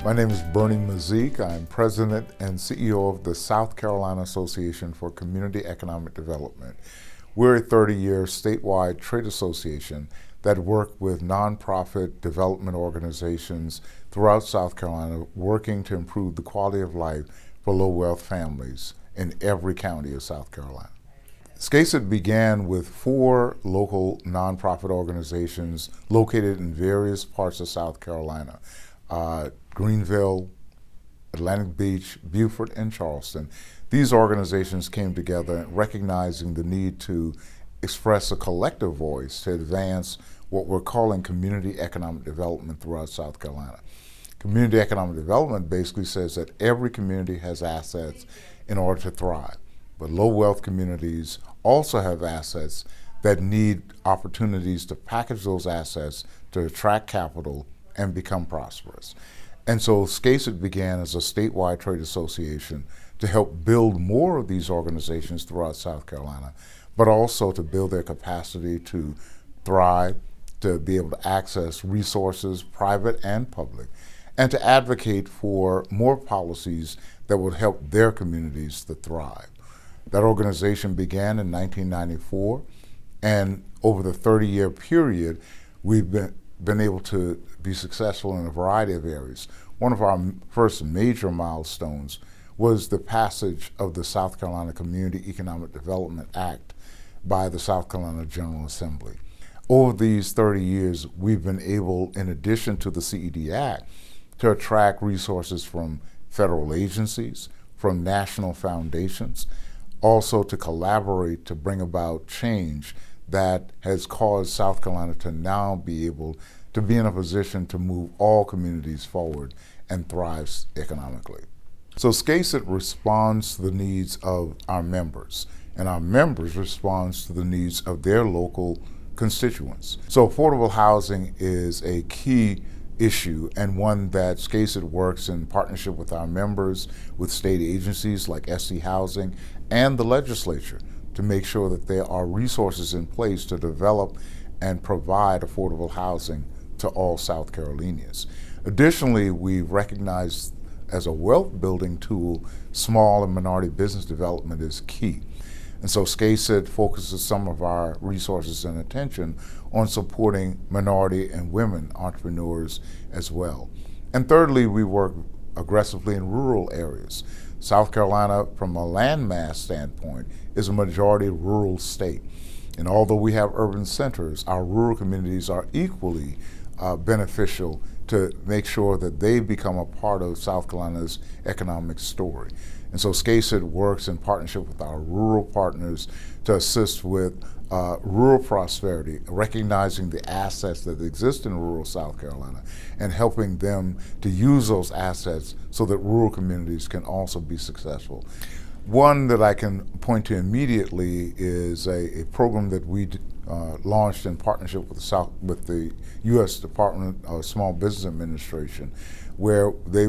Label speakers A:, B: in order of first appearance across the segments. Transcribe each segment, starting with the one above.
A: My name is Bernie Mazyck. I'm President and CEO of the South Carolina Association for Community Economic Development. We're a 30-year statewide trade association that work with nonprofit development organizations throughout South Carolina, working to improve the quality of life for low-wealth families in every county of South Carolina. SCASIT began with 4 local nonprofit organizations located in various parts of South Carolina. Greenville, Atlantic Beach, Beaufort, and Charleston. These organizations came together recognizing the need to express a collective voice to advance what we're calling community economic development throughout South Carolina. Community economic development basically says that every community has assets in order to thrive, but low-wealth communities also have assets that need opportunities to package those assets to attract capital and become prosperous. And so SCASIT began as a statewide trade association to help build more of these organizations throughout South Carolina, but also to build their capacity to thrive, to be able to access resources, private and public, and to advocate for more policies that would help their communities to thrive. That organization began in 1994, and over the 30-year period, we've been able to be successful in a variety of areas. One of our first major milestones was the passage of the South Carolina Community Economic Development Act by the South Carolina General Assembly. Over these 30 years, we've been able, in addition to the CED Act, to attract resources from federal agencies, from national foundations, also to collaborate to bring about change that has caused South Carolina to now be able to be in a position to move all communities forward and thrive economically. So SCASIT responds to the needs of our members, and our members respond to the needs of their local constituents. So affordable housing is a key issue and one that SCASIT works in partnership with our members, with state agencies like SC Housing and the legislature to make sure that there are resources in place to develop and provide affordable housing to all South Carolinians. Additionally, we recognize as a wealth building tool, small and minority business development is key. And so SCASIT focuses some of our resources and attention on supporting minority and women entrepreneurs as well. And thirdly, we work aggressively in rural areas. South Carolina, from a landmass standpoint, is a majority rural state. And although we have urban centers, our rural communities are equally beneficial to make sure that they become a part of South Carolina's economic story. And so SCASIT works in partnership with our rural partners to assist with rural prosperity, recognizing the assets that exist in rural South Carolina and helping them to use those assets so that rural communities can also be successful. One that I can point to immediately is a program that we launched in partnership with the U.S. Department of Small Business Administration, where they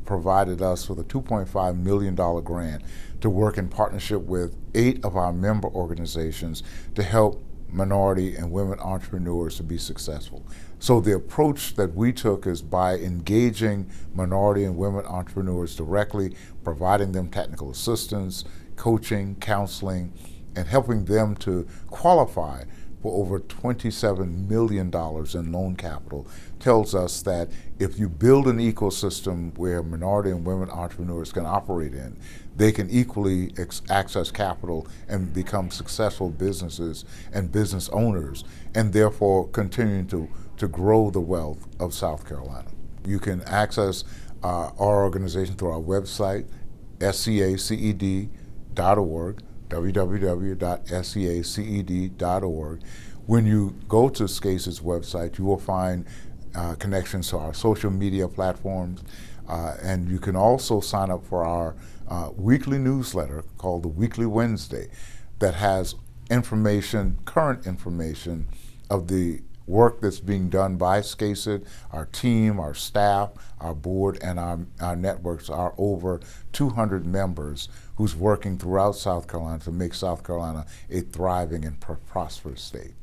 A: provided us with a $2.5 million grant to work in partnership with 8 of our member organizations to help minority and women entrepreneurs to be successful. So the approach that we took is by engaging minority and women entrepreneurs directly, providing them technical assistance, coaching, counseling, and helping them to qualify for over $27 million in loan capital, tells us that if you build an ecosystem where minority and women entrepreneurs can operate in, they can equally access capital and become successful businesses and business owners, and therefore continuing to grow the wealth of South Carolina. You can access our organization through our website, scaced.org, www.scaced.org. When you go to SCASIT's website, you will find connections to our social media platforms, and you can also sign up for our weekly newsletter called the Weekly Wednesday that has information, current information of the work that's being done by SCASIT, our team, our staff, our board, and our networks are over 200 members who's working throughout South Carolina to make South Carolina a thriving and prosperous state.